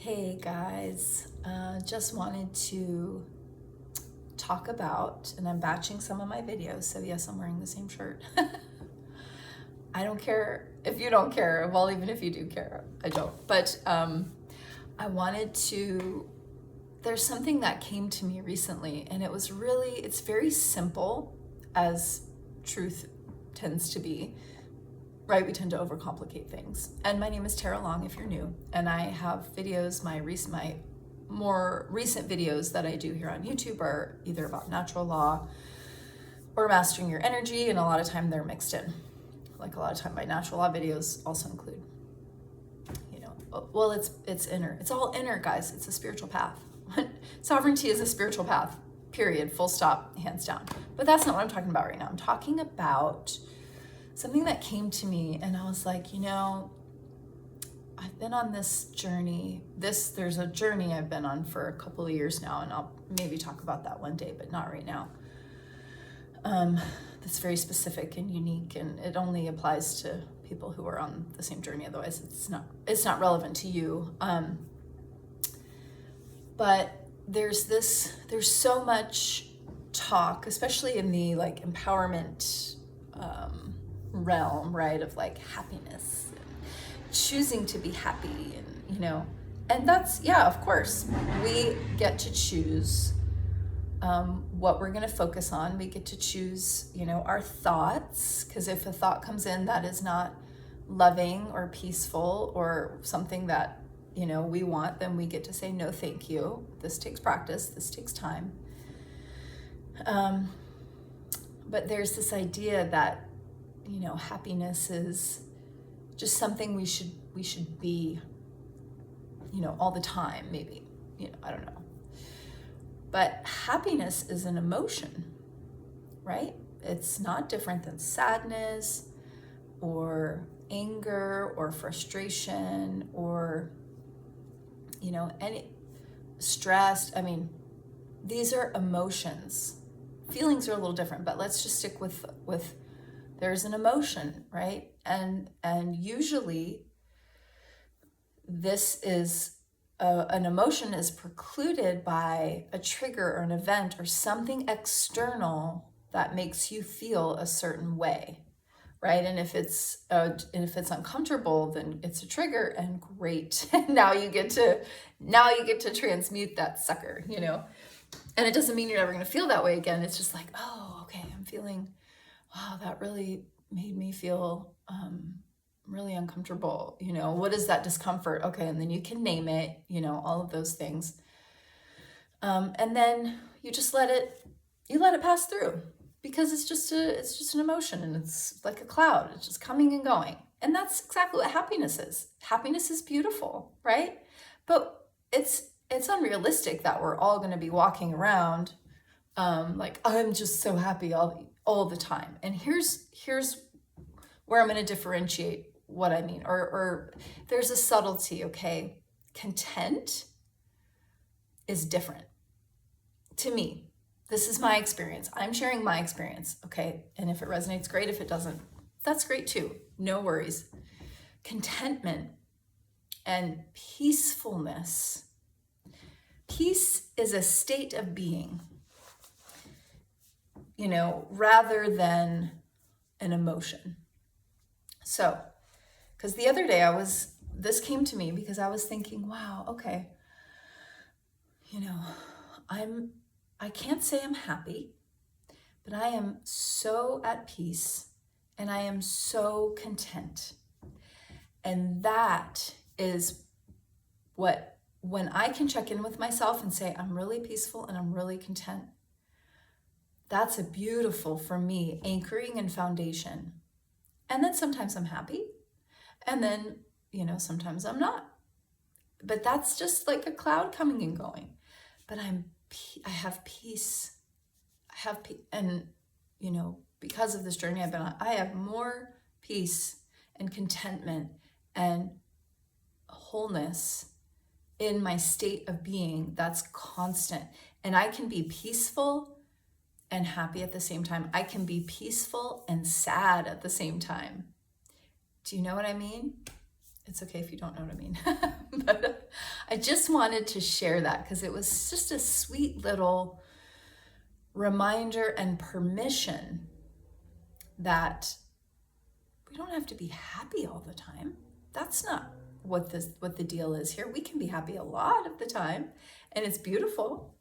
Hey guys, just wanted to talk about, and I'm batching some of my videos, so yes, I'm wearing the same shirt. I don't care if you don't care, well, even if you do care, I don't. But I wanted to, there's something that came to me recently, and it's very simple, as truth tends to be. Right, we tend to overcomplicate things. And my name is Tara Long if you're new, and I have videos, my more recent videos that I do here on YouTube are either about natural law or mastering your energy, and a lot of time they're mixed in. Like a lot of time my natural law videos also include, well, it's inner. It's all inner, guys. It's a spiritual path. Sovereignty is a spiritual path, period, full stop, hands down. But that's not what I'm talking about right now. I'm talking about something that came to me, and I was like, I've been on this journey. There's a journey I've been on for a couple of years now, and I'll maybe talk about that one day, but not right now. That's very specific and unique, and it only applies to people who are on the same journey. Otherwise, it's not relevant to you. But there's so much talk, especially in the empowerment realm, right, of happiness and choosing to be happy, and that's, yeah, of course, we get to choose what we're going to focus on. We get to choose, our thoughts, because if a thought comes in that is not loving or peaceful or something that, we want, then we get to say, no, thank you. This takes practice. This takes time. But there's this idea that, happiness is just something we should be, all the time, maybe, I don't know. But happiness is an emotion, right? It's not different than sadness or anger or frustration or, any stress. I mean, these are emotions. Feelings are a little different, but let's just stick with there's an emotion, right? And usually this is an emotion is precluded by a trigger or an event or something external that makes you feel a certain way, right? And if it's uncomfortable, then it's a trigger, and great. now you get to transmute that sucker, And it doesn't mean you're never going to feel that way again. It's just like, oh, okay, I'm feeling, wow, that really made me feel really uncomfortable. What is that discomfort? Okay, and then you can name it, all of those things. And then you just let it pass through, because it's just an emotion, and it's like a cloud. It's just coming and going. And that's exactly what happiness is. Happiness is beautiful, right? But it's unrealistic that we're all going to be walking around like, I'm just so happy all the time. And here's where I'm going to differentiate what I mean, or there's a subtlety, okay? Content is different to me. This is my experience. I'm sharing my experience, okay? And if it resonates, great. If it doesn't, that's great too. No worries. Contentment and peacefulness. Peace is a state of being, rather than an emotion. So, because the other day this came to me because I was thinking, wow, okay, I can't say I'm happy, but I am so at peace and I am so content. And that is when I can check in with myself and say, I'm really peaceful and I'm really content, that's a beautiful, for me, anchoring and foundation. And then sometimes I'm happy, and then, sometimes I'm not. But that's just like a cloud coming and going. But I have peace. And, because of this journey I've been on, I have more peace and contentment and wholeness in my state of being that's constant. And I can be peaceful and happy at the same time. I can be peaceful and sad at the same time. Do you know what I mean? It's okay if you don't know what I mean. But I just wanted to share that because it was just a sweet little reminder and permission that we don't have to be happy all the time. That's not what the deal is here. We can be happy a lot of the time, and it's beautiful.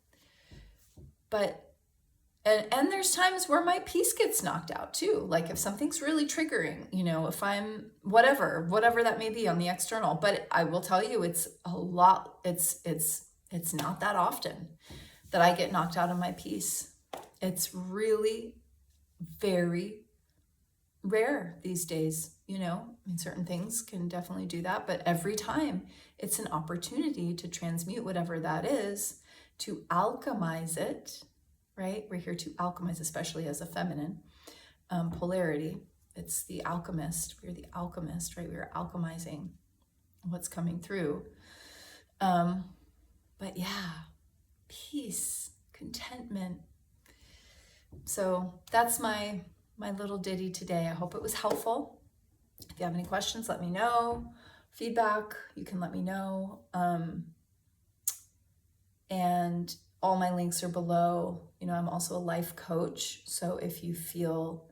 But and there's times where my peace gets knocked out too. Like if something's really triggering, if I'm whatever that may be on the external. But I will tell you, it's a lot. It's not that often that I get knocked out of my peace. It's really very rare these days. Certain things can definitely do that, but every time it's an opportunity to transmute whatever that is, to alchemize it, right? We're here to alchemize, especially as a feminine polarity. It's the alchemist. We're the alchemist, right? We're alchemizing what's coming through. But yeah, peace, contentment. So that's my little ditty today. I hope it was helpful. If you have any questions, let me know. Feedback, you can let me know. And all my links are below. I'm also a life coach. So if you feel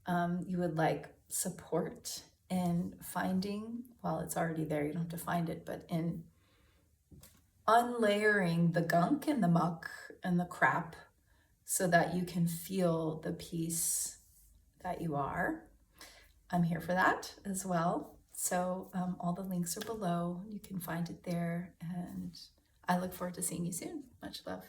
you would like support in finding, well, it's already there, you don't have to find it, but in unlayering the gunk and the muck and the crap so that you can feel the peace that you are, I'm here for that as well. So all the links are below. You can find it there. And I look forward to seeing you soon. Much love.